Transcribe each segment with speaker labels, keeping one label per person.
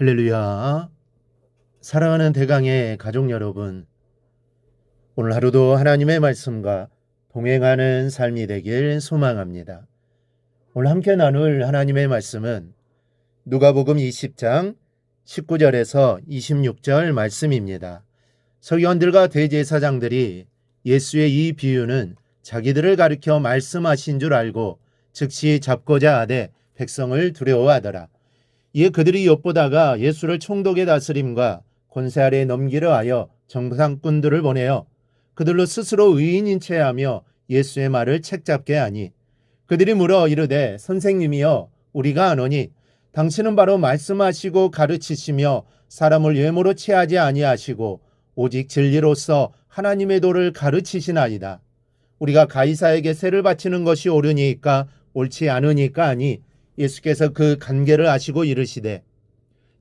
Speaker 1: 할렐루야. 사랑하는 대강의 가족 여러분, 오늘 하루도 하나님의 말씀과 동행하는 삶이 되길 소망합니다. 오늘 함께 나눌 하나님의 말씀은 누가복음 20장 19절에서 26절 말씀입니다. 서기관들과 대제사장들이 예수의 이 비유는 자기들을 가리켜 말씀하신 줄 알고 즉시 잡고자 하되 백성을 두려워하더라. 이에 그들이 엿보다가 예수를 총독의 다스림과 권세 아래에 넘기려 하여 정상꾼들을 보내어 그들로 스스로 의인인 체하며 예수의 말을 책잡게 하니, 그들이 물어 이르되 선생님이여 우리가 아노니 당신은 바로 말씀하시고 가르치시며 사람을 외모로 취하지 아니하시고 오직 진리로서 하나님의 도를 가르치시나이다. 우리가 가이사에게 세를 바치는 것이 옳으니까 옳지 않으니까 하니, 예수께서 그 간계를 아시고 이르시되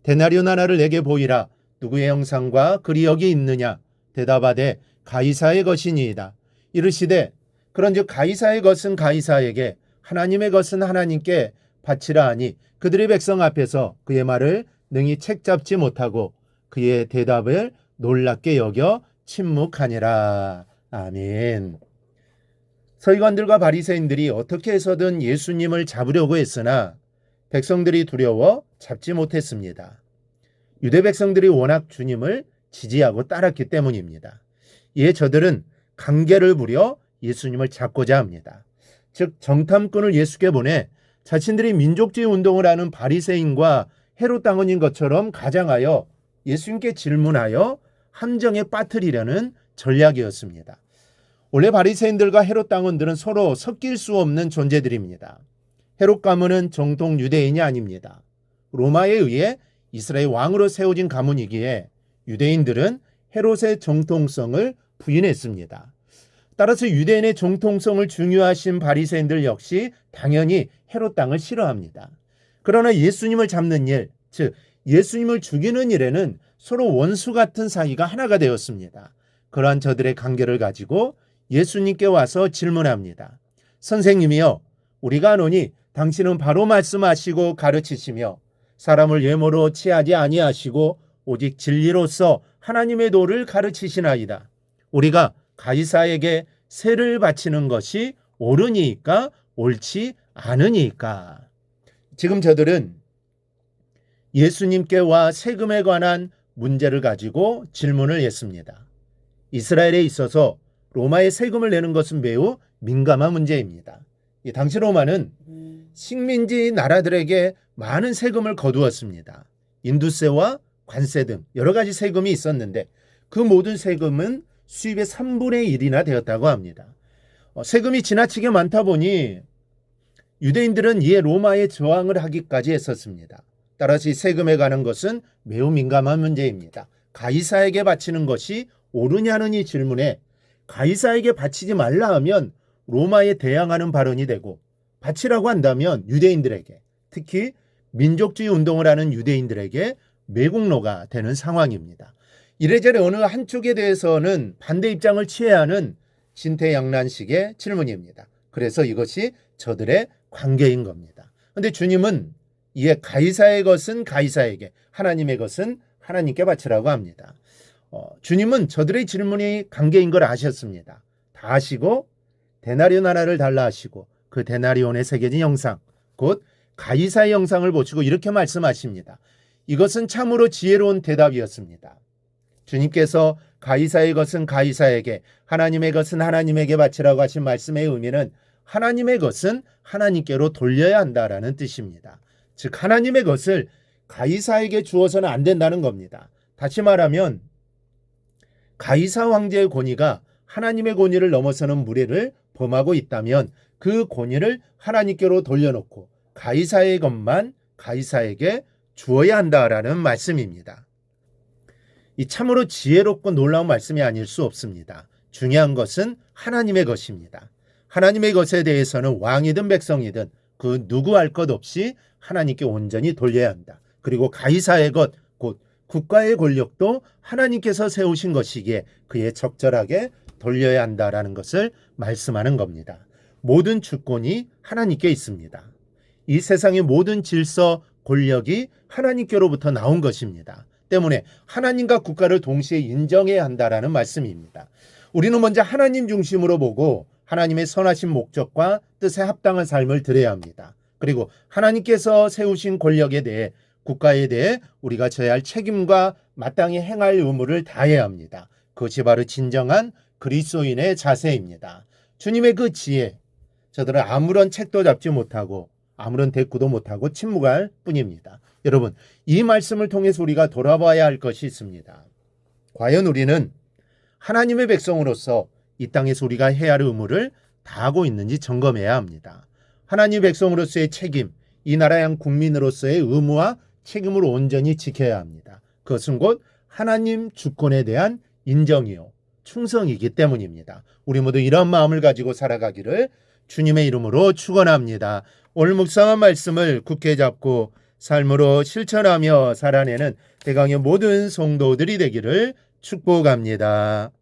Speaker 1: 데나리온 하나를 내게 보이라. 누구의 형상과 글이 여기 있느냐? 대답하되 가이사의 것이니이다. 이르시되 그런즉 가이사의 것은 가이사에게, 하나님의 것은 하나님께 바치라 하니, 그들의 백성 앞에서 그의 말을 능히 책잡지 못하고 그의 대답을 놀랍게 여겨 침묵하니라. 아멘. 서기관들과 바리새인들이 어떻게 해서든 예수님을 잡으려고 했으나 백성들이 두려워 잡지 못했습니다. 유대 백성들이 워낙 주님을 지지하고 따랐기 때문입니다. 이에 저들은 강계를 부려 예수님을 잡고자 합니다. 즉 정탐꾼을 예수께 보내 자신들이 민족주의 운동을 하는 바리새인과 헤롯 당원인 것처럼 가장하여 예수님께 질문하여 함정에 빠뜨리려는 전략이었습니다. 원래 바리새인들과 헤롯 당원들은 서로 섞일 수 없는 존재들입니다. 헤롯 가문은 정통 유대인이 아닙니다. 로마에 의해 이스라엘 왕으로 세워진 가문이기에 유대인들은 헤롯의 정통성을 부인했습니다. 따라서 유대인의 정통성을 중요하신 바리새인들 역시 당연히 헤롯 당을 싫어합니다. 그러나 예수님을 잡는 일, 즉 예수님을 죽이는 일에는 서로 원수 같은 사이가 하나가 되었습니다. 그러한 저들의 관계를 가지고 예수님께 와서 질문합니다. 선생님이여 우리가 아노니 당신은 바로 말씀하시고 가르치시며 사람을 외모로 취하지 아니하시고 오직 진리로서 하나님의 도를 가르치시나이다. 우리가 가이사에게 세를 바치는 것이 옳으니까 옳지 않으니까. 지금 저들은 예수님께와 세금에 관한 문제를 가지고 질문을 했습니다. 이스라엘에 있어서 로마에 세금을 내는 것은 매우 민감한 문제입니다. 당시 로마는 식민지 나라들에게 많은 세금을 거두었습니다. 인두세와 관세 등 여러 가지 세금이 있었는데 그 모든 세금은 수입의 3분의 1이나 되었다고 합니다. 세금이 지나치게 많다 보니 유대인들은 이에 로마에 저항을 하기까지 했었습니다. 따라서 이 세금에 관한 것은 매우 민감한 문제입니다. 가이사에게 바치는 것이 옳으냐는 이 질문에 가이사에게 바치지 말라 하면 로마에 대항하는 발언이 되고, 바치라고 한다면 유대인들에게, 특히 민족주의 운동을 하는 유대인들에게 매국노가 되는 상황입니다. 이래저래 어느 한쪽에 대해서는 반대 입장을 취해야 하는 진퇴양난식의 질문입니다. 그래서 이것이 저들의 관계인 겁니다. 그런데 주님은 이에 가이사의 것은 가이사에게, 하나님의 것은 하나님께 바치라고 합니다. 주님은 저들의 질문이 관계인 걸 아셨습니다. 다 아시고 데나리온 하나를 달라 하시고 그 데나리온에 새겨진 형상, 곧 가이사의 형상을 보시고 이렇게 말씀하십니다. 이것은 참으로 지혜로운 대답이었습니다. 주님께서 가이사의 것은 가이사에게, 하나님의 것은 하나님에게 바치라고 하신 말씀의 의미는 하나님의 것은 하나님께로 돌려야 한다라는 뜻입니다. 즉 하나님의 것을 가이사에게 주어서는 안 된다는 겁니다. 다시 말하면 가이사 황제의 권위가 하나님의 권위를 넘어서는 무례를 범하고 있다면 그 권위를 하나님께로 돌려놓고 가이사의 것만 가이사에게 주어야 한다라는 말씀입니다. 이 참으로 지혜롭고 놀라운 말씀이 아닐 수 없습니다. 중요한 것은 하나님의 것입니다. 하나님의 것에 대해서는 왕이든 백성이든 그 누구 할 것 없이 하나님께 온전히 돌려야 한다. 그리고 가이사의 것, 곧 국가의 권력도 하나님께서 세우신 것이기에 그에 적절하게 돌려야 한다라는 것을 말씀하는 겁니다. 모든 주권이 하나님께 있습니다. 이 세상의 모든 질서, 권력이 하나님께로부터 나온 것입니다. 때문에 하나님과 국가를 동시에 인정해야 한다라는 말씀입니다. 우리는 먼저 하나님 중심으로 보고 하나님의 선하신 목적과 뜻에 합당한 삶을 드려야 합니다. 그리고 하나님께서 세우신 권력에 대해 국가에 대해 우리가 져야 할 책임과 마땅히 행할 의무를 다해야 합니다. 그것이 바로 진정한 그리스도인의 자세입니다. 주님의 그 지혜, 저들은 아무런 책도 잡지 못하고 아무런 대꾸도 못하고 침묵할 뿐입니다. 여러분, 이 말씀을 통해서 우리가 돌아봐야 할 것이 있습니다. 과연 우리는 하나님의 백성으로서 이 땅에서 우리가 해야 할 의무를 다하고 있는지 점검해야 합니다. 하나님의 백성으로서의 책임, 이 나라의 한 국민으로서의 의무와 책임을 온전히 지켜야 합니다. 그것은 곧 하나님 주권에 대한 인정이요, 충성이기 때문입니다. 우리 모두 이런 마음을 가지고 살아가기를 주님의 이름으로 축원합니다. 오늘 묵상한 말씀을 굳게 잡고 삶으로 실천하며 살아내는 대강의 모든 성도들이 되기를 축복합니다.